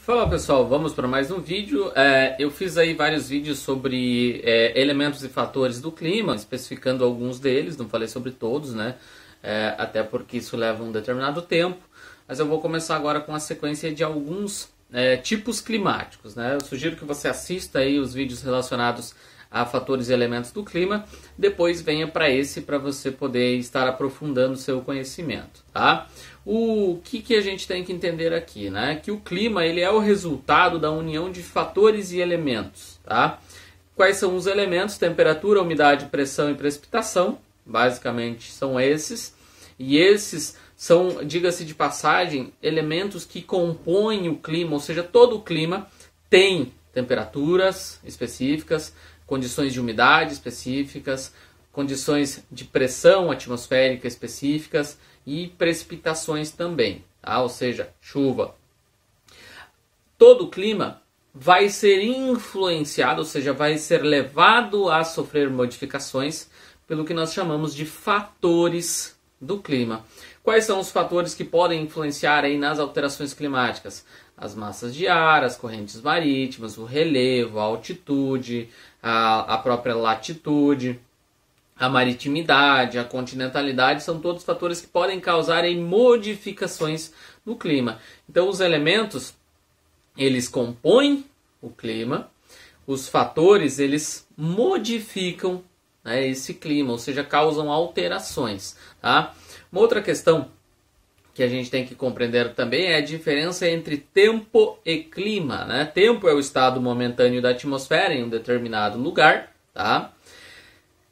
Fala pessoal, vamos para mais um vídeo. Eu fiz aí vários vídeos sobre elementos e fatores do clima, especificando alguns deles, não falei sobre todos, né? Até porque isso leva um determinado tempo. Mas eu vou começar agora com a sequência de alguns tipos climáticos, né? Eu sugiro que você assista aí os vídeos relacionados a fatores e elementos do clima, depois venha para esse para você poder estar aprofundando o seu conhecimento, tá? O que a gente tem que entender aqui, né? Que o clima ele é o resultado da união de fatores e elementos, tá? Quais são os elementos? Temperatura, umidade, pressão e precipitação, basicamente são esses. E esses são, diga-se de passagem, elementos que compõem o clima, ou seja, todo o clima tem temperaturas específicas, condições de umidade específicas, condições de pressão atmosférica específicas e precipitações também, tá? Ou seja, chuva. Todo o clima vai ser influenciado, ou seja, vai ser levado a sofrer modificações pelo que nós chamamos de fatores do clima. Quais são os fatores que podem influenciar aí nas alterações climáticas? As massas de ar, as correntes marítimas, o relevo, a altitude, a própria latitude, a maritimidade, a continentalidade, são todos fatores que podem causar modificações no clima. Então os elementos, eles compõem o clima, os fatores, eles modificam, né, esse clima, ou seja, causam alterações, tá? Uma outra questão que a gente tem que compreender também é a diferença entre tempo e clima, né? Tempo é o estado momentâneo da atmosfera em um determinado lugar, tá?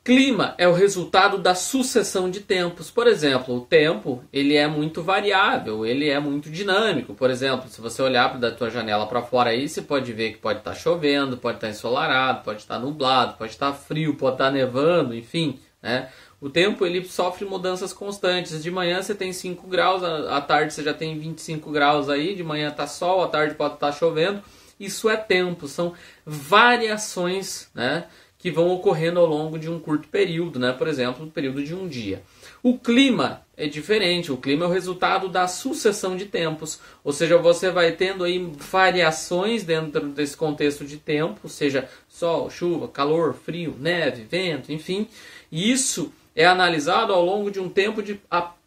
Clima é o resultado da sucessão de tempos. Por exemplo, o tempo ele é muito variável, ele é muito dinâmico. Por exemplo, se você olhar da tua janela para fora aí, você pode ver que pode estar chovendo, pode estar ensolarado, pode estar nublado, pode estar frio, pode estar nevando, enfim, né? O tempo ele sofre mudanças constantes. De manhã você tem 5 graus, à tarde você já tem 25 graus aí, de manhã está sol, à tarde pode estar chovendo. Isso é tempo, são variações, né, que vão ocorrendo ao longo de um curto período, né? Por exemplo, no período de um dia. O clima é diferente, o clima é o resultado da sucessão de tempos, ou seja, você vai tendo aí variações dentro desse contexto de tempo, ou seja, sol, chuva, calor, frio, neve, vento, enfim. E isso é analisado ao longo de um tempo de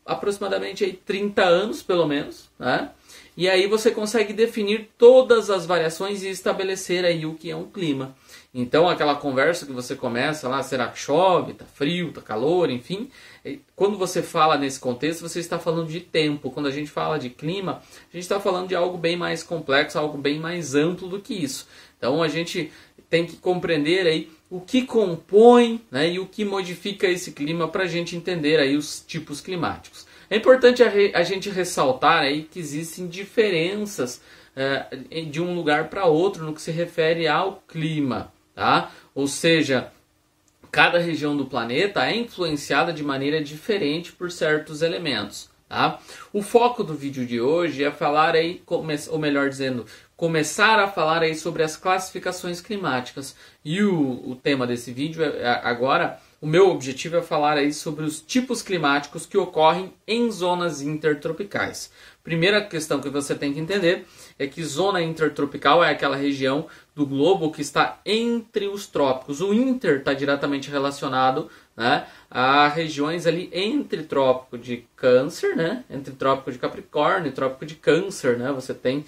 aproximadamente aí 30 anos, pelo menos, né? E aí você consegue definir todas as variações e estabelecer aí o que é um clima. Então aquela conversa que você começa lá, será que chove, tá frio, tá calor, enfim. Quando você fala nesse contexto, você está falando de tempo. Quando a gente fala de clima, a gente está falando de algo bem mais complexo, algo bem mais amplo do que isso. Então a gente tem que compreender aí o que compõe, né, e o que modifica esse clima para a gente entender aí os tipos climáticos. É importante a gente ressaltar aí que existem diferenças de um lugar para outro no que se refere ao clima, tá? Ou seja, cada região do planeta é influenciada de maneira diferente por certos elementos, tá? O foco do vídeo de hoje é falar aí, ou melhor dizendo, começar a falar aí sobre as classificações climáticas. E o tema desse vídeo agora, o meu objetivo é falar aí sobre os tipos climáticos que ocorrem em zonas intertropicais. Primeira questão que você tem que entender é que zona intertropical é aquela região do globo que está entre os trópicos. O inter está diretamente relacionado, né, a regiões ali entre trópico de Câncer, né, entre trópico de Capricórnio e trópico de Câncer, né, você tem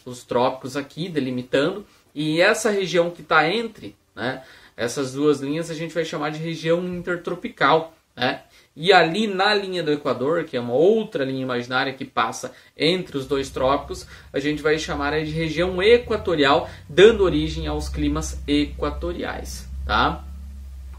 os trópicos aqui delimitando, e essa região que está entre, né, essas duas linhas a gente vai chamar de região intertropical, né? E ali na linha do Equador, que é uma outra linha imaginária que passa entre os dois trópicos, a gente vai chamar de região equatorial, dando origem aos climas equatoriais, tá?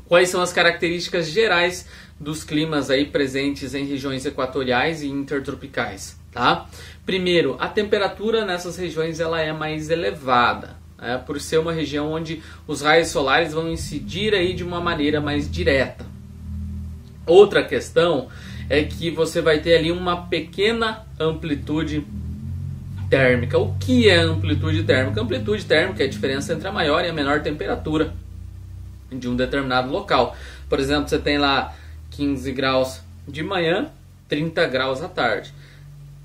Quais são as características gerais dos climas aí presentes em regiões equatoriais e intertropicais, tá? Primeiro, a temperatura nessas regiões ela é mais elevada, né, por ser uma região onde os raios solares vão incidir aí de uma maneira mais direta. Outra questão é que você vai ter ali uma pequena amplitude térmica. O que é amplitude térmica? Amplitude térmica é a diferença entre a maior e a menor temperatura de um determinado local. Por exemplo, você tem lá 15 graus de manhã, 30 graus à tarde.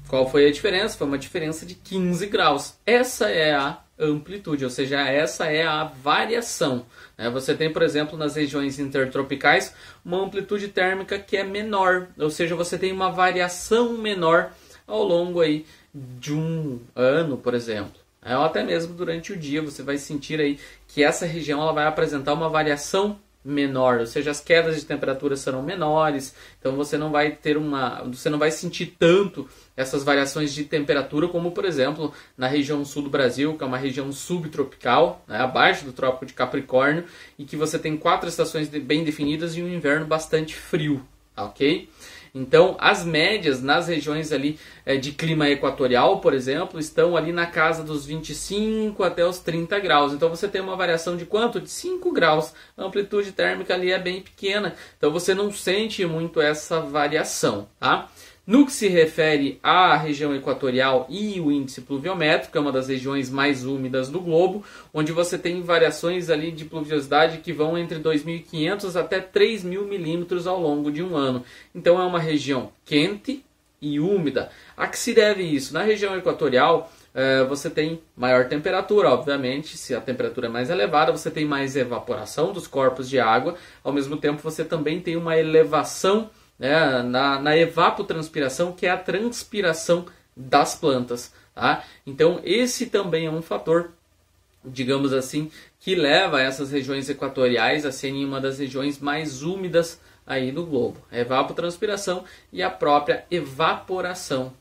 Qual foi a diferença? Foi uma diferença de 15 graus. Essa é a amplitude, ou seja, essa é a variação. Você tem, por exemplo, nas regiões intertropicais, uma amplitude térmica que é menor, ou seja, você tem uma variação menor ao longo aí de um ano, por exemplo. Ou até mesmo durante o dia, você vai sentir aí que essa região ela vai apresentar uma variação menor, ou seja, as quedas de temperatura serão menores, então você não vai sentir tanto essas variações de temperatura como, por exemplo, na região sul do Brasil, que é uma região subtropical, abaixo do Trópico de Capricórnio, e que você tem 4 estações bem definidas e um inverno bastante frio, ok? Então, as médias nas regiões ali de clima equatorial, por exemplo, estão ali na casa dos 25 até os 30 graus. Então, você tem uma variação de quanto? De 5 graus. A amplitude térmica ali é bem pequena. Então, você não sente muito essa variação, tá? No que se refere à região equatorial e o índice pluviométrico, é uma das regiões mais úmidas do globo, onde você tem variações ali de pluviosidade que vão entre 2.500 até 3.000 milímetros ao longo de um ano. Então é uma região quente e úmida. A que se deve isso? Na região equatorial, você tem maior temperatura, obviamente. Se a temperatura é mais elevada, você tem mais evaporação dos corpos de água. Ao mesmo tempo, você também tem uma elevação na evapotranspiração, que é a transpiração das plantas, tá? Então esse também é um fator, digamos assim, que leva essas regiões equatoriais a serem uma das regiões mais úmidas aí do globo. A evapotranspiração e a própria evaporação,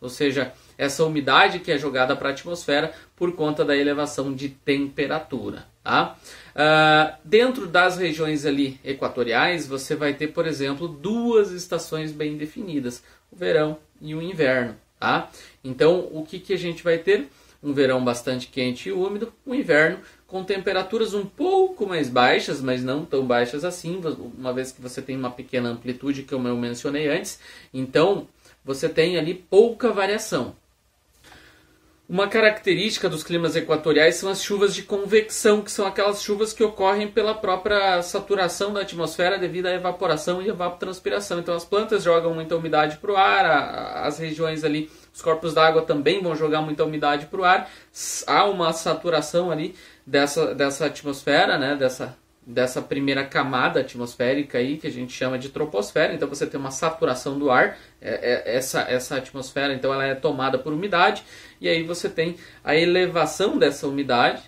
ou seja, essa umidade que é jogada para a atmosfera por conta da elevação de temperatura, tá? Dentro das regiões ali equatoriais, você vai ter, por exemplo, 2 estações bem definidas, o verão e o inverno, tá? Então, o que a gente vai ter? Um verão bastante quente e úmido, um inverno com temperaturas um pouco mais baixas, mas não tão baixas assim, uma vez que você tem uma pequena amplitude, que eu mencionei antes. Então, você tem ali pouca variação. Uma característica dos climas equatoriais são as chuvas de convecção, que são aquelas chuvas que ocorrem pela própria saturação da atmosfera devido à evaporação e evapotranspiração. Então as plantas jogam muita umidade para o ar, as regiões ali, os corpos d'água também vão jogar muita umidade para o ar. Há uma saturação ali dessa atmosfera, dessa primeira camada atmosférica aí, que a gente chama de troposfera. Então você tem uma saturação do ar, essa atmosfera então ela é tomada por umidade, e aí você tem a elevação dessa umidade,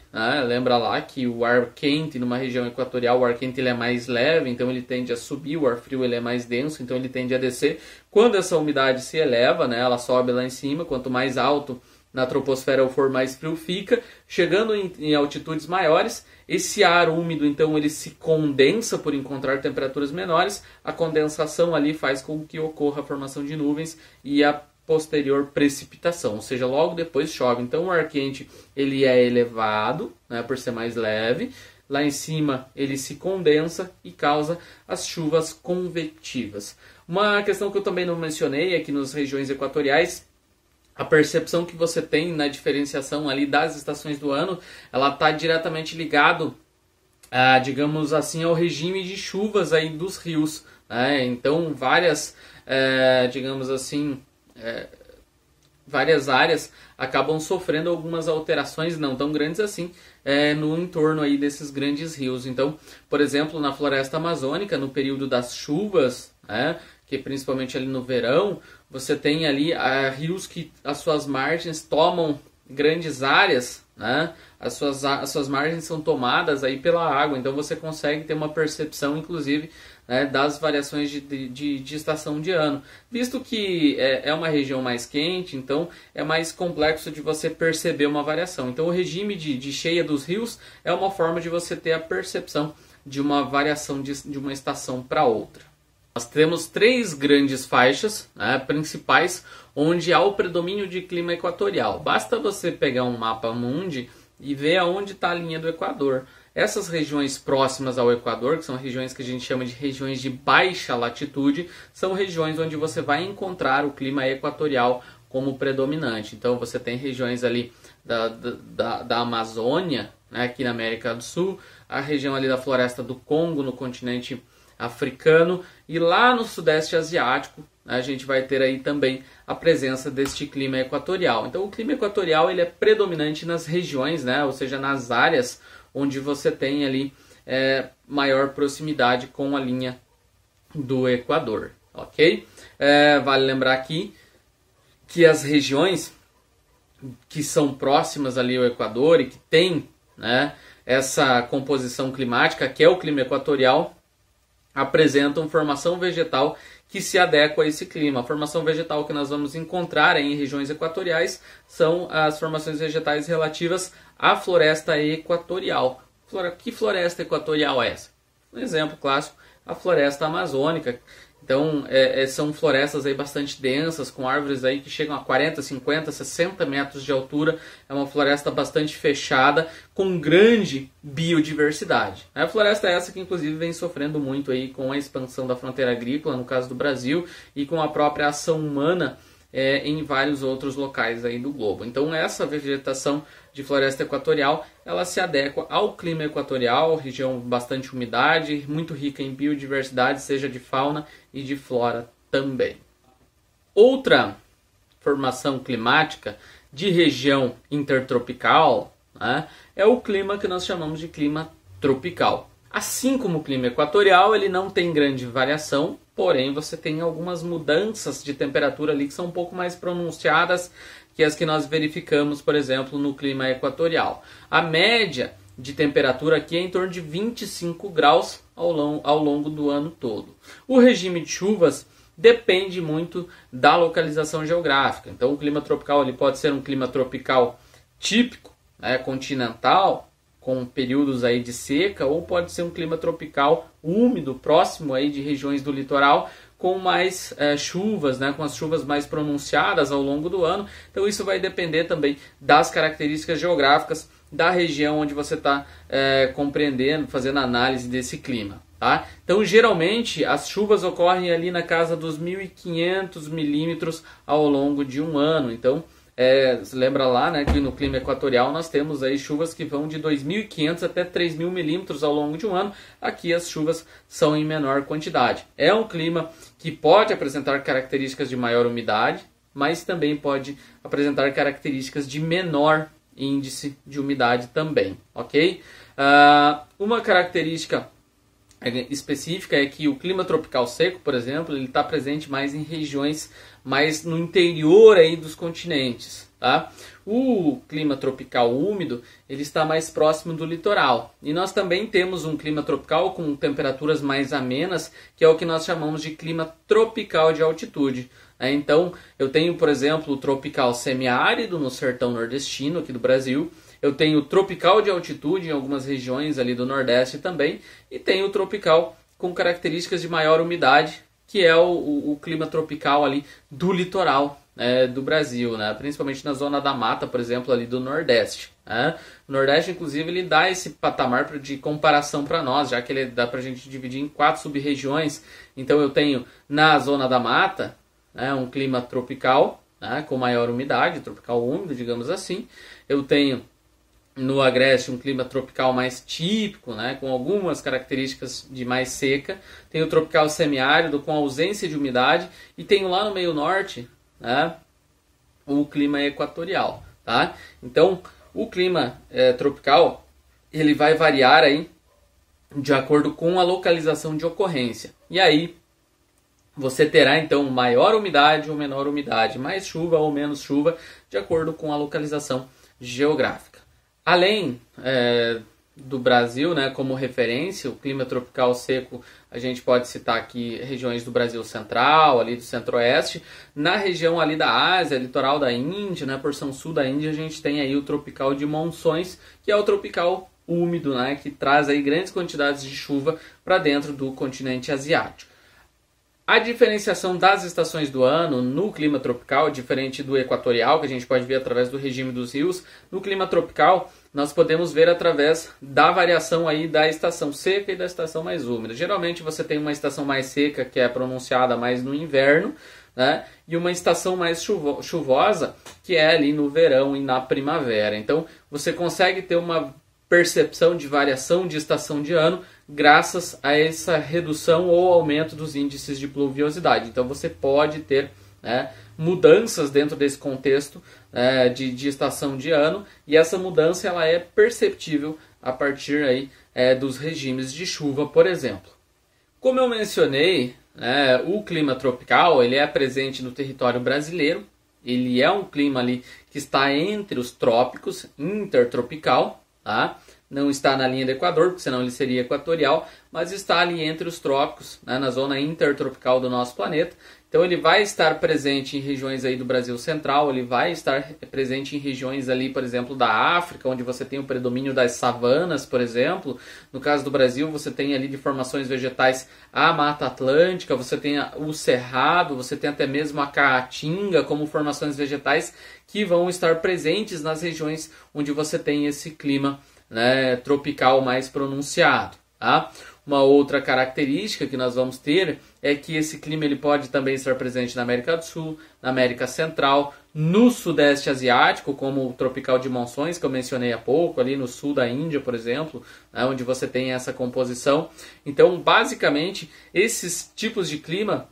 lembra lá que o ar quente numa região equatorial, o ar quente ele é mais leve, então ele tende a subir, o ar frio ele é mais denso, então ele tende a descer. Quando essa umidade se eleva, ela sobe lá em cima, quanto mais alto na troposfera for, mais frio fica. Chegando em altitudes maiores, esse ar úmido então ele se condensa por encontrar temperaturas menores. A condensação ali faz com que ocorra a formação de nuvens e a posterior precipitação, ou seja, logo depois chove. Então o ar quente ele é elevado, por ser mais leve. Lá em cima ele se condensa e causa as chuvas convectivas. Uma questão que eu também não mencionei é que nas regiões equatoriais, a percepção que você tem na diferenciação ali das estações do ano, ela está diretamente ligado, digamos assim, ao regime de chuvas aí dos rios. Então, várias, digamos assim, várias áreas acabam sofrendo algumas alterações não tão grandes assim no entorno aí desses grandes rios. Então, por exemplo, na floresta amazônica, no período das chuvas, que principalmente ali no verão, você tem ali rios que as suas margens tomam grandes áreas, as suas margens são tomadas aí pela água, então você consegue ter uma percepção, inclusive, das variações de estação de ano. Visto que é uma região mais quente, então é mais complexo de você perceber uma variação. Então o regime de cheia dos rios é uma forma de você ter a percepção de uma variação de uma estação para outra. Nós temos 3 grandes faixas principais onde há o predomínio de clima equatorial. Basta você pegar um mapa mundi e ver aonde está a linha do Equador. Essas regiões próximas ao Equador, que são regiões que a gente chama de regiões de baixa latitude, são regiões onde você vai encontrar o clima equatorial como predominante. Então você tem regiões ali da Amazônia, aqui na América do Sul, a região ali da Floresta do Congo, no continente africano, e lá no sudeste asiático a gente vai ter aí também a presença deste clima equatorial. Então o clima equatorial ele é predominante nas regiões, né, ou seja, nas áreas onde você tem ali maior proximidade com a linha do Equador, ok? Vale lembrar aqui que as regiões que são próximas ali ao Equador e que tem, né, essa composição climática, que é o clima equatorial, apresentam formação vegetal que se adequa a esse clima. A formação vegetal que nós vamos encontrar em regiões equatoriais são as formações vegetais relativas à floresta equatorial. Que floresta equatorial é essa? Um exemplo clássico, a floresta amazônica. Então, são florestas aí bastante densas, com árvores aí que chegam a 40, 50, 60 metros de altura. É uma floresta bastante fechada, com grande biodiversidade. A floresta essa que, inclusive, vem sofrendo muito aí com a expansão da fronteira agrícola, no caso do Brasil, e com a própria ação humana em vários outros locais aí do globo. Então, essa vegetação de floresta equatorial, ela se adequa ao clima equatorial, região bastante umidade, muito rica em biodiversidade, seja de fauna e de flora também. Outra formação climática de região intertropical, né, é o clima que nós chamamos de clima tropical. Assim como o clima equatorial, ele não tem grande variação, porém você tem algumas mudanças de temperatura ali que são um pouco mais pronunciadas que as que nós verificamos, por exemplo, no clima equatorial. A média de temperatura aqui é em torno de 25 graus ao longo do ano todo. O regime de chuvas depende muito da localização geográfica. Então o clima tropical ele pode ser um clima tropical típico, né, continental, com períodos aí de seca, ou pode ser um clima tropical úmido, próximo aí de regiões do litoral, com mais chuvas, né, com as chuvas mais pronunciadas ao longo do ano. Então isso vai depender também das características geográficas da região onde você está compreendendo, fazendo análise desse clima. Tá? Então geralmente as chuvas ocorrem ali na casa dos 1.500 milímetros ao longo de um ano. Então você lembra lá, né, que no clima equatorial nós temos aí chuvas que vão de 2.500 até 3.000 milímetros ao longo de um ano. Aqui as chuvas são em menor quantidade. É um clima que pode apresentar características de maior umidade, mas também pode apresentar características de menor índice de umidade também, ok? Uma característica específica é que o clima tropical seco, por exemplo, ele está presente mais em regiões mais no interior aí dos continentes, tá? O clima tropical úmido ele está mais próximo do litoral. E nós também temos um clima tropical com temperaturas mais amenas, que é o que nós chamamos de clima tropical de altitude. Então, eu tenho, por exemplo, o tropical semiárido no sertão nordestino aqui do Brasil. Eu tenho o tropical de altitude em algumas regiões ali do Nordeste também. E tenho o tropical com características de maior umidade, que é o clima tropical ali do litoral do Brasil, né? Principalmente na zona da mata, por exemplo, ali do Nordeste. Né? O Nordeste, inclusive, ele dá esse patamar de comparação para nós, já que ele dá para a gente dividir em 4 sub-regiões. Então eu tenho na zona da mata, né, um clima tropical, né, com maior umidade, tropical úmido, digamos assim. Eu tenho no Agreste um clima tropical mais típico, né, com algumas características de mais seca. Tenho o tropical semiárido com ausência de umidade. E tenho lá no meio norte, né, o clima equatorial. Tá? Então, o clima tropical ele vai variar aí de acordo com a localização de ocorrência. E aí você terá então maior umidade ou menor umidade, mais chuva ou menos chuva, de acordo com a localização geográfica. Além do Brasil, né, como referência, o clima tropical seco, a gente pode citar aqui regiões do Brasil central, ali do centro-oeste. Na região ali da Ásia, litoral da Índia, né, porção sul da Índia, a gente tem aí o tropical de monções, que é o tropical úmido, né, que traz aí grandes quantidades de chuva para dentro do continente asiático. A diferenciação das estações do ano no clima tropical, diferente do equatorial, que a gente pode ver através do regime dos rios, no clima tropical nós podemos ver através da variação aí da estação seca e da estação mais úmida. Geralmente você tem uma estação mais seca, que é pronunciada mais no inverno, né? E uma estação mais chuvosa, que é ali no verão e na primavera. Então você consegue ter uma percepção de variação de estação de ano graças a essa redução ou aumento dos índices de pluviosidade. Então você pode ter, né, mudanças dentro desse contexto de estação de ano, e essa mudança ela é perceptível a partir aí, dos regimes de chuva, por exemplo. Como eu mencionei, o clima tropical ele é presente no território brasileiro. Ele é um clima ali que está entre os trópicos, intertropical, tá? Não está na linha do Equador, porque senão ele seria equatorial, mas está ali entre os trópicos, né, na zona intertropical do nosso planeta. Então ele vai estar presente em regiões aí do Brasil Central, ele vai estar presente em regiões ali, por exemplo, da África, onde você tem o predomínio das savanas, por exemplo. No caso do Brasil, você tem ali de formações vegetais a Mata Atlântica, você tem o Cerrado, você tem até mesmo a Caatinga como formações vegetais que vão estar presentes nas regiões onde você tem esse clima, né, tropical mais pronunciado, tá? Uma outra característica que nós vamos ter é que esse clima ele pode também estar presente na América do Sul, na América Central, no Sudeste Asiático, como o tropical de monções que eu mencionei há pouco, ali no sul da Índia, por exemplo, né, onde você tem essa composição. Então, basicamente, esses tipos de clima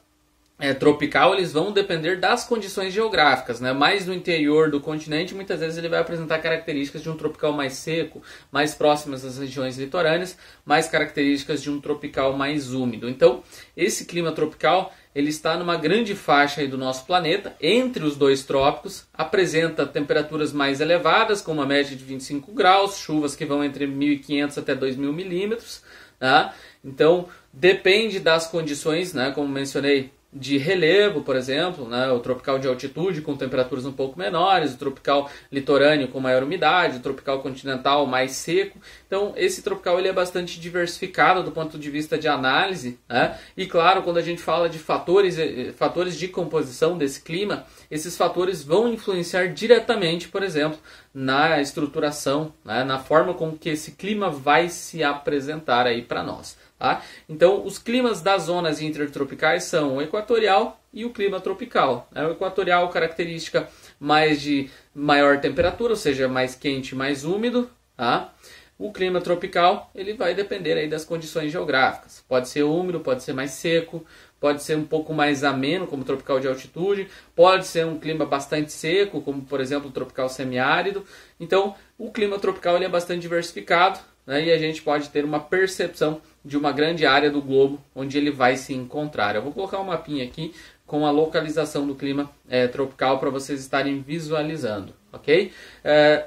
tropical, eles vão depender das condições geográficas, né? Mais no interior do continente, muitas vezes ele vai apresentar características de um tropical mais seco, mais próximas das regiões litorâneas, mais características de um tropical mais úmido. Então, esse clima tropical, ele está numa grande faixa aí do nosso planeta, entre os dois trópicos, apresenta temperaturas mais elevadas, com uma média de 25 graus, chuvas que vão entre 1.500 até 2.000 milímetros, tá? Então, depende das condições, né? Como mencionei, de relevo, por exemplo, né? O tropical de altitude com temperaturas um pouco menores, o tropical litorâneo com maior umidade, o tropical continental mais seco. Então, esse tropical ele é bastante diversificado do ponto de vista de análise, né? E claro, quando a gente fala de fatores de composição desse clima, esses fatores vão influenciar diretamente, por exemplo, na estruturação, né? Na forma como que esse clima vai se apresentar aí para nós. Tá? Então, os climas das zonas intertropicais são o equatorial e o clima tropical. O equatorial, característica mais de maior temperatura, ou seja, mais quente, mais úmido. Tá? O clima tropical ele vai depender aí das condições geográficas. Pode ser úmido, pode ser mais seco, pode ser um pouco mais ameno, como o tropical de altitude, pode ser um clima bastante seco, como por exemplo o tropical semiárido. Então, o clima tropical ele é bastante diversificado, né? E a gente pode ter uma percepção de uma grande área do globo onde ele vai se encontrar. Eu vou colocar um mapinha aqui com a localização do clima tropical para vocês estarem visualizando, ok?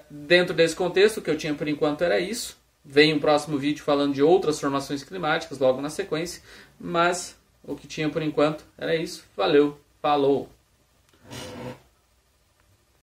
Dentro desse contexto, o que eu tinha por enquanto era isso. Vem um próximo vídeo falando de outras formações climáticas logo na sequência, mas o que tinha por enquanto era isso. Valeu, falou!